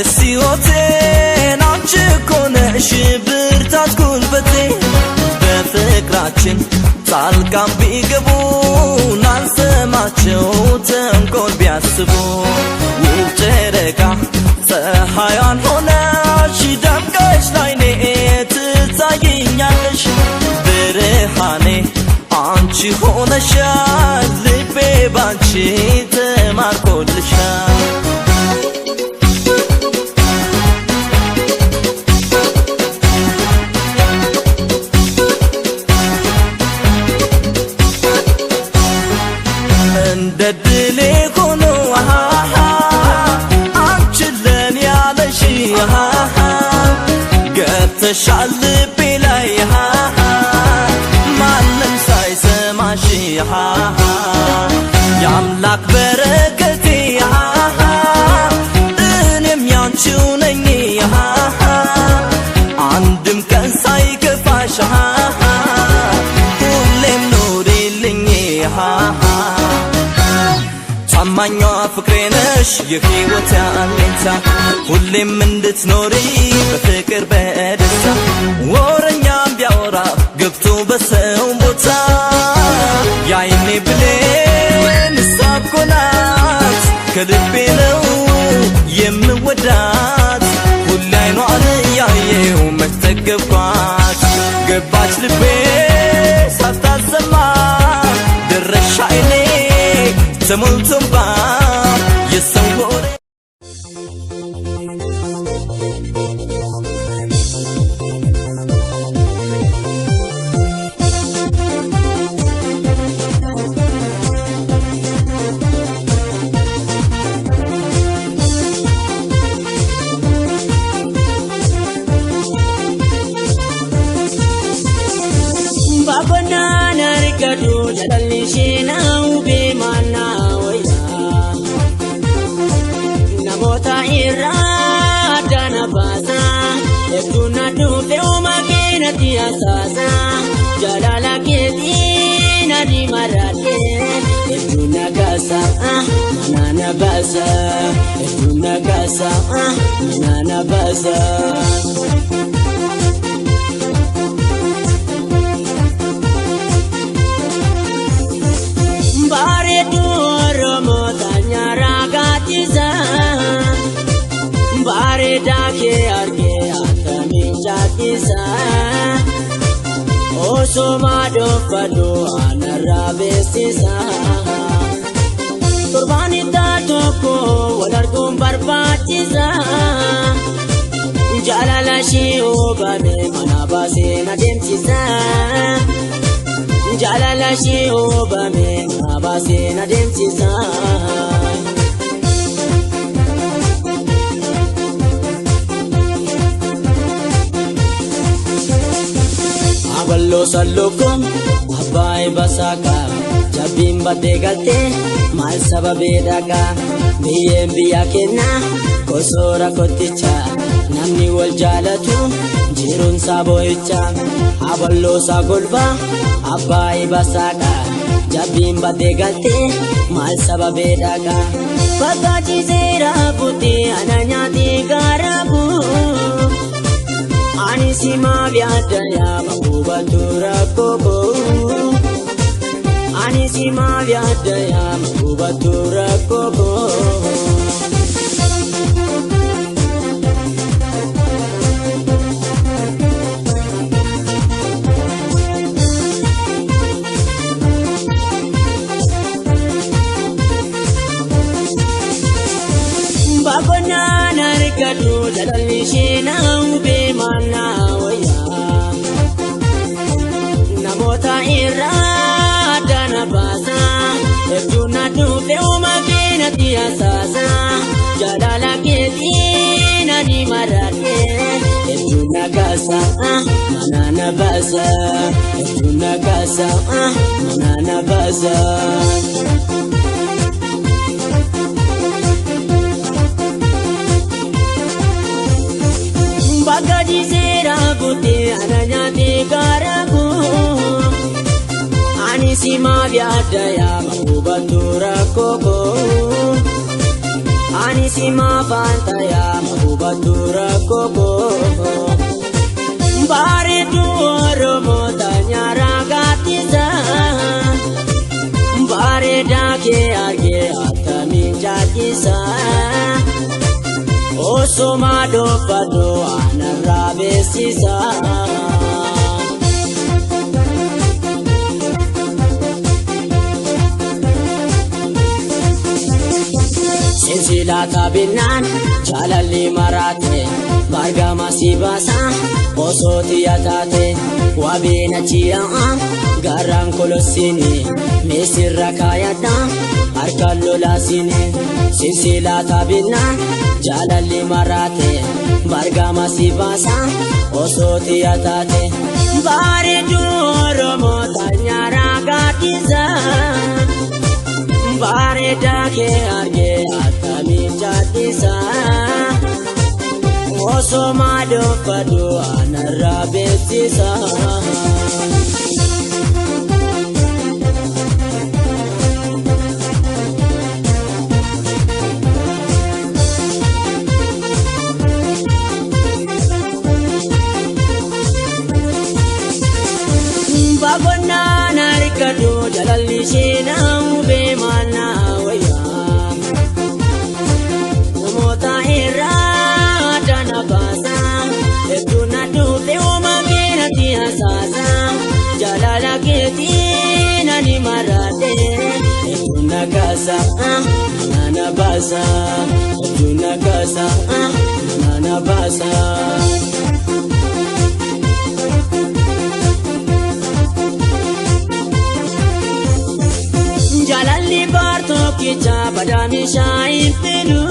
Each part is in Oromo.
የሲዮቴን አንቺ እኮ ነሽ ብርታት ጉልበቴ በፍቅራችን ጣልቃም ቢገቡ ናልሰማቸው ተንኮል ቢያስቡ ውብ ጨረቃ ፀሐያን ሆነሽ ደምቀሽ ላይኔ ትታየኛለሽ ብርሃኔ አንቺ ሆነሻል ልቤ ባንቺ ተማርኮልሻል እንደ ድሌ ሆኖ አንቺን ለኔ ያለሽ ገብተሻል ልቤ ላይ ማንም ሳይሰማሽ የአምላክ በረከቴ እኔም ያንቺው ነኝ አንድም ቀን ሳይከፋሽ ሁሌም ኑሪልኝ ታማኟ ፍቅሬ ነሽ የሕይወት አለኝታ ሁሌም እንድትኖሪ በፍቅር በደስታ ወረኛም ቢያወራ ገብቶ በሰው ቦታ ያይኔ ብሌን እሷኮ ናት ከልቤ ነው የምወዳት ሁሌ አይኗን እያየው መተገብኳት ገባች ልቤ ሳታሰማ ደረሻ አይኔ ተሞልቶባ የሰው ወሬ babona narikadu jalishina ube mana namota irada nabasa eduna dufe umakina tiasasa jalala ketina di marate eduna gasa manana basa eduna gasa manana basa baretu romotanya ragatiza bareda ke arge atamin jatisa osoma do fado anarabesisa turbanita toko walargum barbatiza jalala shi obame manabase nademtisa jalala shi obame abase nademtisa aballo sallokom abai basaka jabim badegate mal sababe daga biyem biya kenna kosora koticha namni wal jalatu jirun saboicha aballo sagolba abai basaka jabim badegate mal sababe daga pagaji zera puti ananyati garabu anisima vyadaya mabubatura kobo anisima vyadaya mabubatura kobo babona narikadu jalishina ube mana waya namota irada nabasa eduna dufe umakina tiasasa jalala ketina di marate eduna gasa manana basa eduna gasa manana basa bagadi zera buti ananyati garabu anisima vyadaya mabubatura kobo ani sima fantaya mahubatura koko bareedu Oromoo tanyara gatisa bareeda kee argee akkamiin jaallisa osoma dhoofadhu anarraa beeksisa. Sinsilata binaan jaalalli maraate bargama si baasa osooti yataate wabeena chiyaa garaan kolosini meesirra kaayadha harkaan lolaasini. Sinsilata binaan jaalalli maraate bargama si baasa osooti yataate bareedu Oromoo tanyara gatisa bareeda kee argee akkamiin jaallisa osoma dhoofadhu anarraa beeksisa. Bagonnaan harkadhu jalalli isheenaa hubee maalnaa wayyaa namoota irraa dana baasa hedduu na dhufe uumamee natti hasaasa jaalala keetii nani maraate hedduu na kaasa nana baasa hedduu na kaasa nana baasa. Jalalli bartookicha badamisha infinu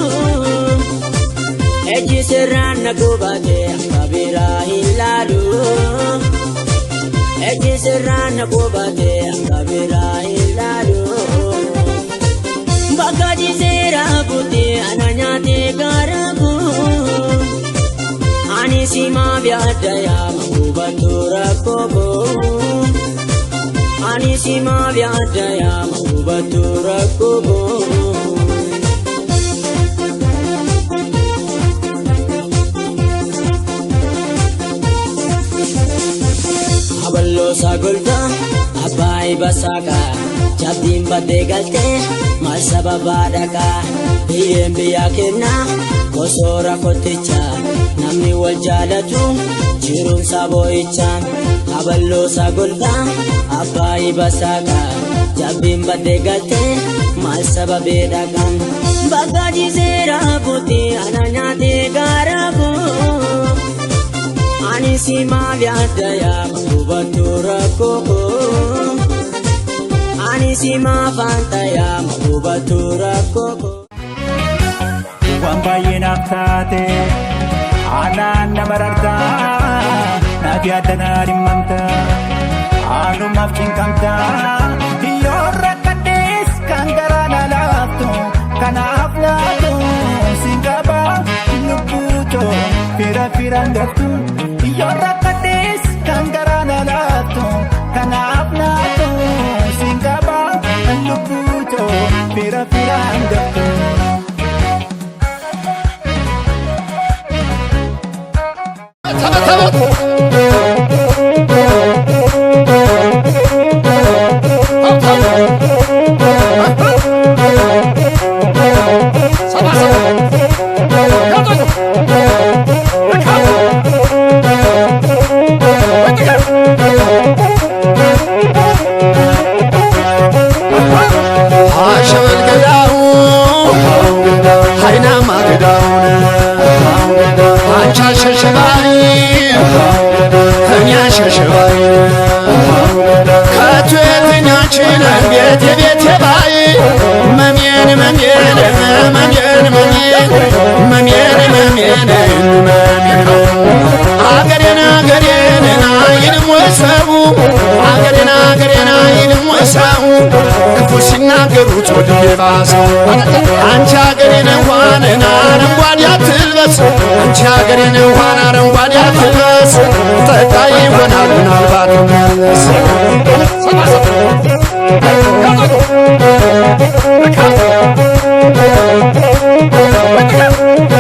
eji sirraan na gubate akka biraa hin laalu eji sirraan na gubate akka biraa hin laalu bakka jiseera buti ana nyaate garagu ani simaa biyadda yaama hubatu rakkoo ani sima biyadda yaama hubatu rakkoo. Aballoo sagolta abbaayi basaaka jabbiin baddee galtee maal sababaa dhaqaa biyyeen biyya kennaa gosoora kotticha namni wal jaalatu jiruunsa boo'icha. Aballoo sagolta abbaayi basaaka jabbiin baddee galtee maal sababee dhaqan bakka jiseera buti ana nyaate garagu ani simaa biyadda yaama hubatu rakkoo ani simaa fanta yaama hubatu rakkoo. Waan baay'ee naaf taate aanaan nama rartaa naaf yaadda naa dhimmamta aanumaaf cinqamta yoo rakkadhees kan garaa na laaftu kanaaf laatu siin qaba lubbuutoo fira firaan galtu yoo rakkadhees kan garaa na laaftu kanaaf laatu siin qaba lubbuutoo fira firaan galtu. አንቺ አገሬን እንኳን አረንጓዴ አትልበስ አንቺ አገሬን እንኳን አረንጓዴ አትልበስ ጠጣይ ይሆናል ምናልባት Come on.